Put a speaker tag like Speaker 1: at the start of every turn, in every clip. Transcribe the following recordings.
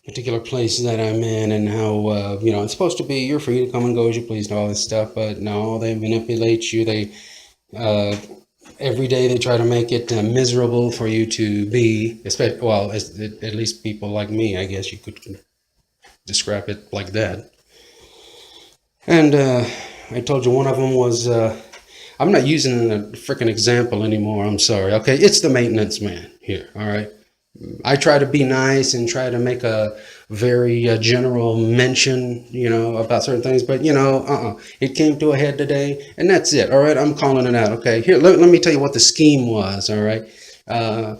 Speaker 1: particular place that I'm in, and how, you know, it's supposed to be you're free to come and go as you please and all this stuff, but no, they manipulate you. They uh, every day they try to make it miserable for you to be, especially, well, at least people like me, I guess you could describe it like that. And I told you one of them was, I'm not using a freaking example anymore. I'm sorry. Okay, it's the maintenance man here. All right. I try to be nice and try to make a very general mention, you know, about certain things, but you know, it came to a head today, and that's it. All right, I'm calling it out. Okay, here, let me tell you what the scheme was. All right, uh,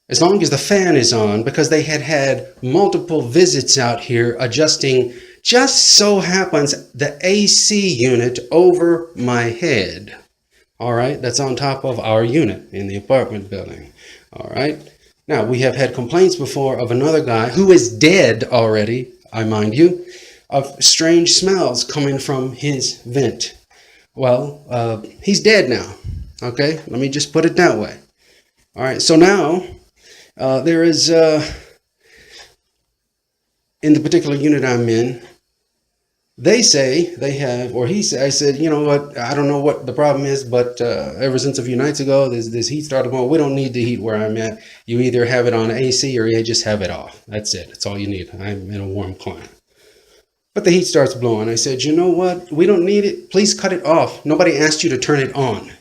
Speaker 1: as long as the fan is on, because they had multiple visits out here adjusting. Just so happens the AC unit over my head. All right, that's on top of our unit in the apartment building. All right. Now, we have had complaints before of another guy who is dead already, I mind you, of strange smells coming from his vent. Well, he's dead now. Okay, let me just put it that way. All right, so now there is, in the particular unit I'm in, they say they have, or he said, I said, you know what, I don't know what the problem is, but ever since a few nights ago, this heat started going, we don't need the heat where I'm at. You either have it on AC or you just have it off. That's it. That's all you need. I'm in a warm climate. But the heat starts blowing. I said, you know what, we don't need it. Please cut it off. Nobody asked you to turn it on.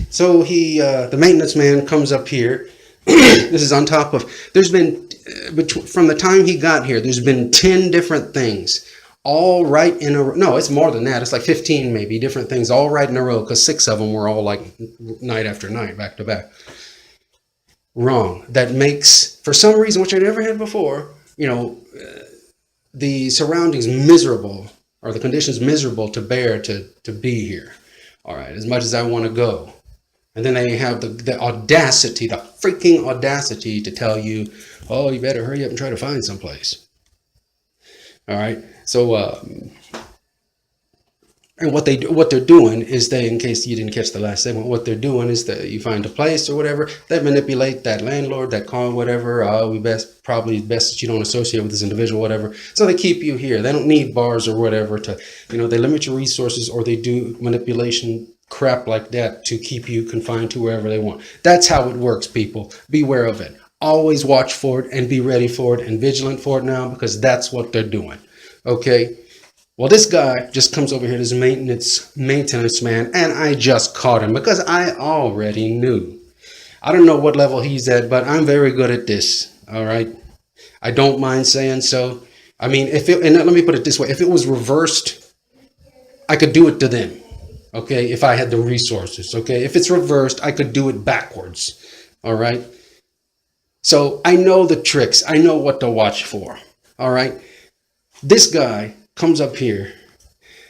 Speaker 1: So he, the maintenance man comes up here. This is on top of, there's been, from the time he got here, there's been 10 different things all right in a row. No, it's more than that. It's like 15 maybe different things all right in a row, because 6 of them were all like night after night, back to back. Wrong. That makes, for some reason, which I never had before, you know, the surroundings miserable, or the conditions miserable to bear to be here. All right, as much as I want to go. And then they have the audacity, the freaking audacity to tell you, oh, you better hurry up and try to find someplace. All right. So, and what they're doing is they, in case you didn't catch the last segment, what they're doing is that you find a place or whatever, they manipulate that landlord, that call, whatever. Probably best that you don't associate with this individual, whatever. So they keep you here. They don't need bars or whatever to, you know, they limit your resources, or they do manipulation crap like that to keep you confined to wherever they want. That's how it works, people. Beware of it. Always watch for it and be ready for it and vigilant for it now, because that's what they're doing. Okay. Well, this guy just comes over here, this maintenance man, and I just caught him because I already knew. I don't know what level he's at, but I'm very good at this. All right. I don't mind saying so. I mean, and let me put it this way. If it was reversed, I could do it to them. Okay. If I had the resources. Okay. If it's reversed, I could do it backwards. All right. So I know the tricks. I know what to watch for. All right. This guy comes up here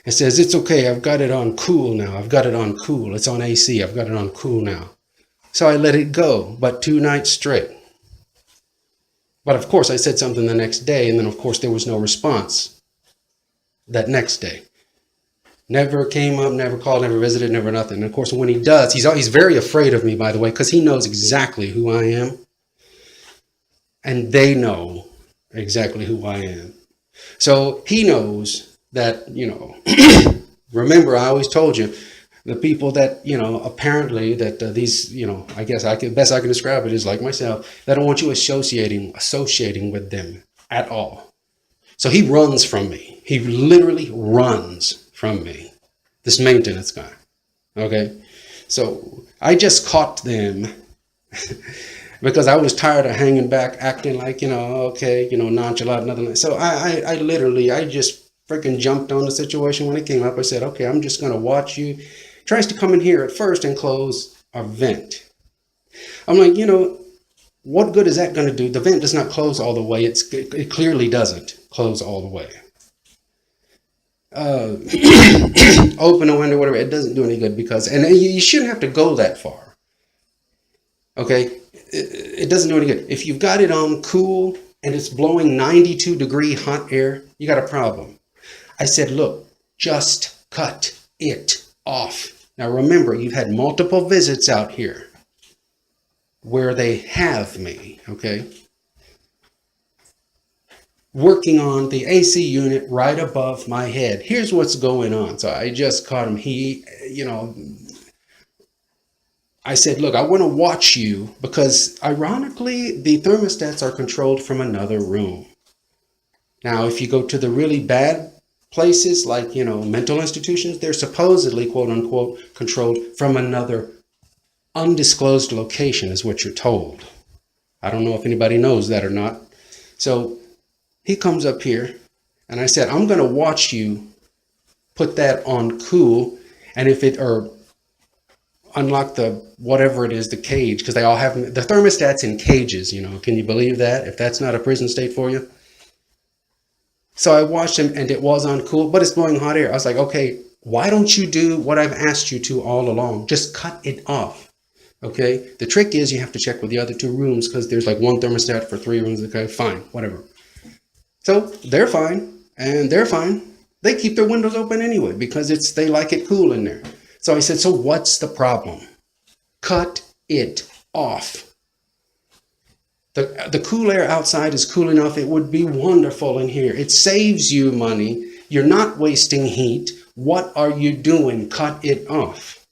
Speaker 1: and says, it's okay, I've got it on cool now. I've got it on cool. It's on AC. I've got it on cool now. So I let it go, but 2 nights straight. But of course, I said something the next day, and then of course there was no response that next day. Never came up, never called, never visited, never nothing. And of course, when he does, he's very afraid of me, by the way, because he knows exactly who I am. And they know exactly who I am. So he knows that, you know, remember, I always told you, the people that, you know, apparently that these, you know, I guess best I can describe it is like myself, they don't want you associating with them at all. So he runs from me. He literally runs from me, this maintenance guy. Okay. So I just caught them because I was tired of hanging back, acting like, you know, okay, you know, nonchalant, nothing like. So I literally just freaking jumped on the situation when it came up. I said, okay, I'm just going to watch you. Tries to come in here at first and close a vent. I'm like, you know, what good is that going to do? The vent does not close all the way. It clearly doesn't close all the way. Open a window, whatever, it doesn't do any good, because, and you shouldn't have to go that far. Okay. It doesn't do any good. If you've got it on cool and it's blowing 92-degree hot air, you got a problem. I said, look, just cut it off. Now remember, you've had multiple visits out here where they have me, okay? working on the AC unit right above my head. Here's what's going on. So I just caught him. I said, look, I want to watch you because ironically, the thermostats are controlled from another room. Now, if you go to the really bad places like, mental institutions, they're supposedly, quote unquote, controlled from another undisclosed location is what you're told. I don't know if anybody knows that or not. So he comes up here and I said, I'm going to watch you put that on cool. And or unlock the, whatever it is, the cage, because they all have the thermostats in cages, can you believe that? If that's not a prison state for you. So I watched him and it was on cool, but it's blowing hot air. I was like, okay, why don't you do what I've asked you to all along? Just cut it off. Okay. The trick is you have to check with the other two rooms because there's like one thermostat for 3 rooms. Okay, fine, whatever. So they're fine and they're fine. They keep their windows open anyway because they like it cool in there. So I said, so what's the problem? Cut it off. The cool air outside is cool enough. It would be wonderful in here. It saves you money. You're not wasting heat. What are you doing? Cut it off.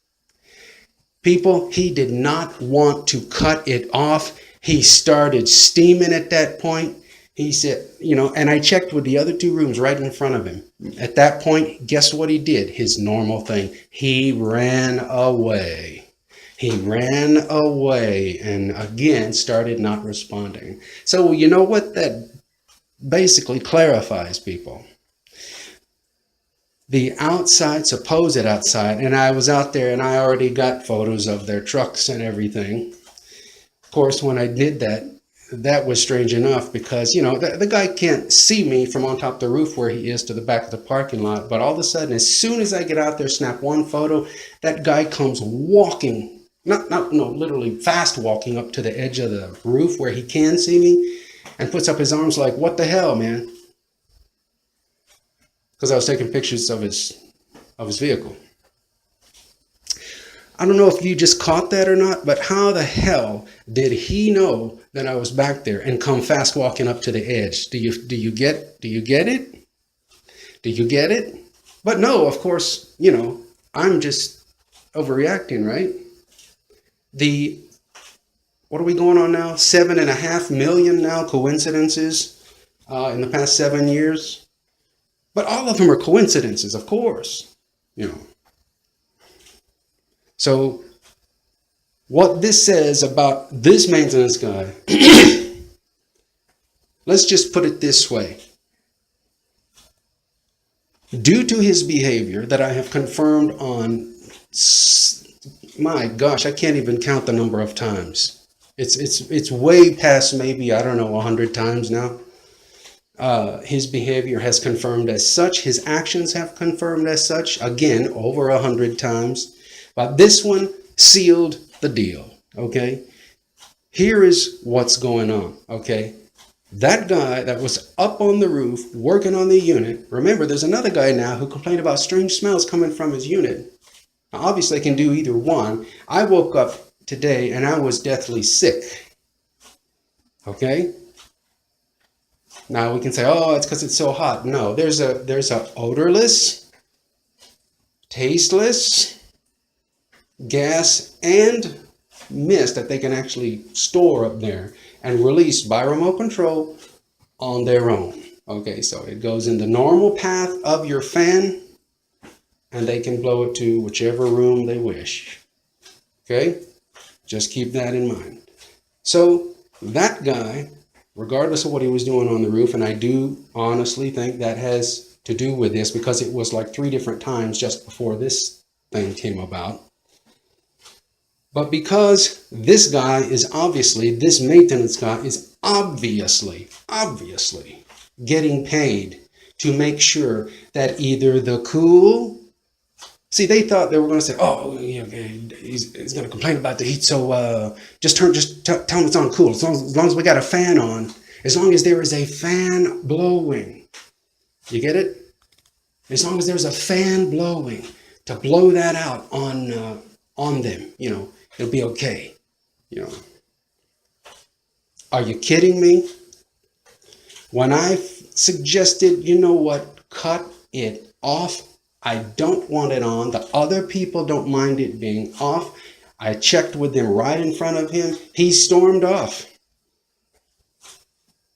Speaker 1: People, he did not want to cut it off. He started steaming at that point. He said, and I checked with the other 2 rooms right in front of him. At that point, guess what he did? His normal thing. He ran away. He ran away and again started not responding. So you know what that basically clarifies, people? The outside, supposed outside, and I was out there and I already got photos of their trucks and everything. Of course, when I did that, that was strange enough because, the guy can't see me from on top of the roof where he is to the back of the parking lot. But all of a sudden, as soon as I get out there, snap one photo, that guy comes walking, literally fast walking up to the edge of the roof where he can see me and puts up his arms like, what the hell, man? Because I was taking pictures of his vehicle. I don't know if you just caught that or not, but how the hell did he know that I was back there and come fast walking up to the edge? Do you get it? Do you get it? But no, of course, I'm just overreacting, right? What are we going on now? 7.5 million now coincidences in the past 7 years. But all of them are coincidences, of course, So what this says about this maintenance guy, let's just put it this way. Due to his behavior that I have confirmed on, my gosh, I can't even count the number of times. It's way past maybe, 100 times now. His behavior has confirmed as such. His actions have confirmed as such. Again, over 100 times. But this one sealed the deal, okay? Here is what's going on, okay? That guy that was up on the roof working on the unit, remember, there's another guy now who complained about strange smells coming from his unit. Now, obviously, I can do either one. I woke up today and I was deathly sick, okay? Now we can say, oh, it's because it's so hot. No, there's a odorless, tasteless gas and mist that they can actually store up there and release by remote control on their own. Okay, so it goes in the normal path of your fan and they can blow it to whichever room they wish. Okay, just keep that in mind. So that guy, regardless of what he was doing on the roof, and I do honestly think that has to do with this because it was like 3 different times just before this thing came about. But because this guy is obviously, this maintenance guy is obviously getting paid to make sure that either the cool, see, they thought they were going to say, oh, he's going to complain about the heat, so just tell him it's on cool. As long as we got a fan on, as long as there is a fan blowing. You get it? As long as there's a fan blowing to blow that out on them, it'll be okay. Are you kidding me? When I suggested, you know what, cut it off. I don't want it on. The other people don't mind it being off. I checked with them right in front of him. He stormed off.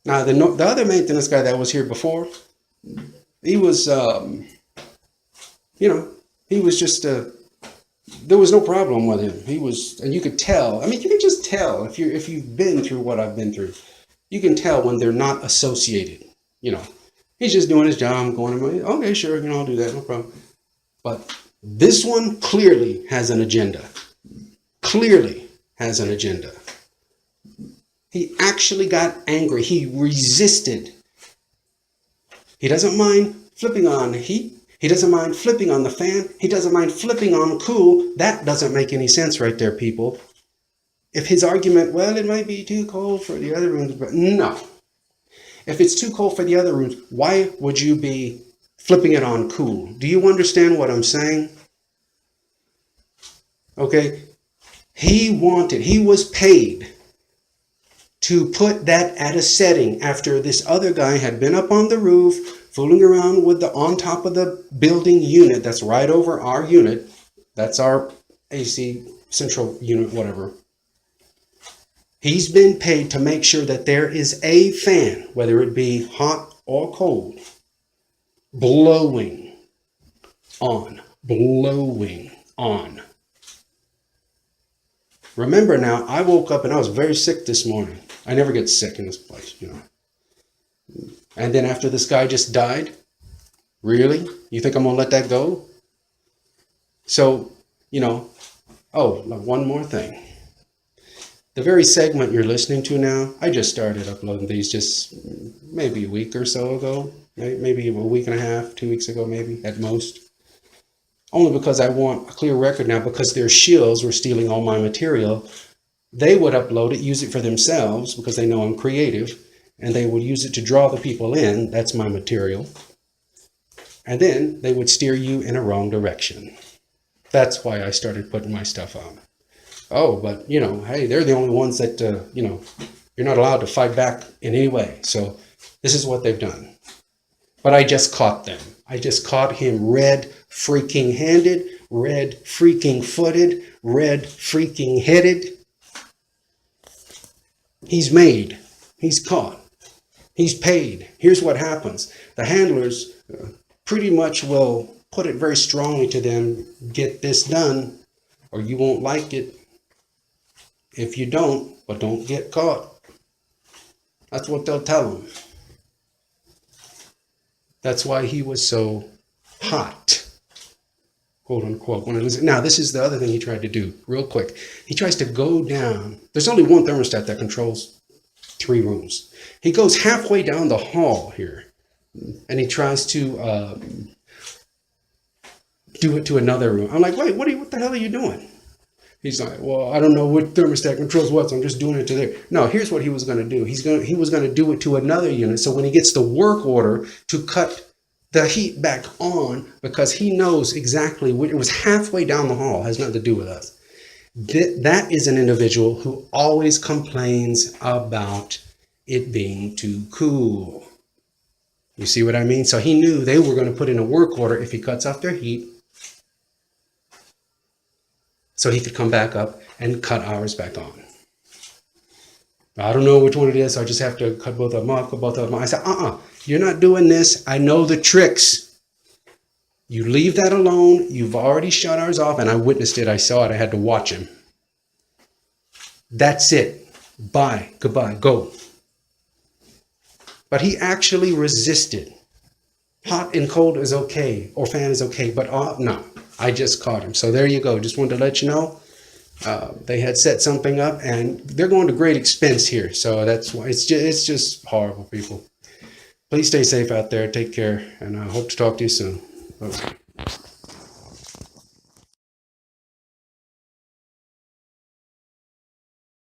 Speaker 1: Now, the other maintenance guy that was here before, he was, you know, he was just, there was no problem with him. He was, and you could tell, I mean, you can just tell if you've been through what I've been through, you can tell when they're not associated, you know. He's just doing his job, going, okay, sure, you know, I'll do that, no problem. But this one clearly has an agenda. Clearly has an agenda. He actually got angry. He resisted. He doesn't mind flipping on the heat. He doesn't mind flipping on the fan. He doesn't mind flipping on cool. That doesn't make any sense right there, people. If his argument, well, it might be too cold for the other rooms, but no. If it's too cold for the other rooms, why would you be flipping it on cool? Do you understand what I'm saying? Okay. He was paid to put that at a setting after this other guy had been up on the roof, fooling around with the on top of the building unit that's right over our unit. That's our AC central unit, whatever. He's been paid to make sure that there is a fan, whether it be hot or cold, blowing on. Remember now, I woke up and I was very sick this morning. I never get sick in this place, you know. And then after this guy just died, really? You think I'm going to let that go? So, you know, oh, one more thing. The very segment you're listening to now, I just started uploading these just maybe a week or so ago, maybe a week and a half, 2 weeks ago, maybe at most. Only because I want a clear record now, because their shills were stealing all my material. They would upload it, use it for themselves because they know I'm creative, and they would use it to draw the people in. That's my material. And then they would steer you in a wrong direction. That's why I started putting my stuff on. Oh, but, you know, hey, they're the only ones that, you know, you're not allowed to fight back in any way. So this is what they've done. But I just caught them. I just caught him red freaking handed, red freaking footed, red freaking headed. He's made. He's caught. He's paid. Here's what happens. The handlers pretty much will put it very strongly to them, get this done or you won't like it. If you don't, but don't get caught. That's what they'll tell him. That's why he was so hot, quote unquote. Now, this is the other thing he tried to do real quick. He tries to go down. There's only one thermostat that controls 3 rooms. He goes halfway down the hall here and he tries to do it to another room. I'm like, wait, what the hell are you doing? He's like, well, I don't know what thermostat controls what, so I'm just doing it to there. No, here's what he was going to do. He was going to do it to another unit. So when he gets the work order to cut the heat back on, because he knows exactly what it was halfway down the hall, has nothing to do with us. That is an individual who always complains about it being too cool. You see what I mean? So he knew they were going to put in a work order if he cuts off their heat, so he could come back up and cut ours back on. I don't know which one it is, so I just have to cut both of them off, cut both of them on. I said, you're not doing this. I know the tricks. You leave that alone. You've already shut ours off, and I witnessed it. I saw it. I had to watch him. That's it. Bye. Goodbye. Go. But he actually resisted. Hot and cold is okay, or fan is okay, but no. I just caught him. So there you go. Just wanted to let you know. They had set something up and they're going to great expense here. So that's why it's just horrible, people. Please stay safe out there. Take care. And I hope to talk to you soon. Bye-bye.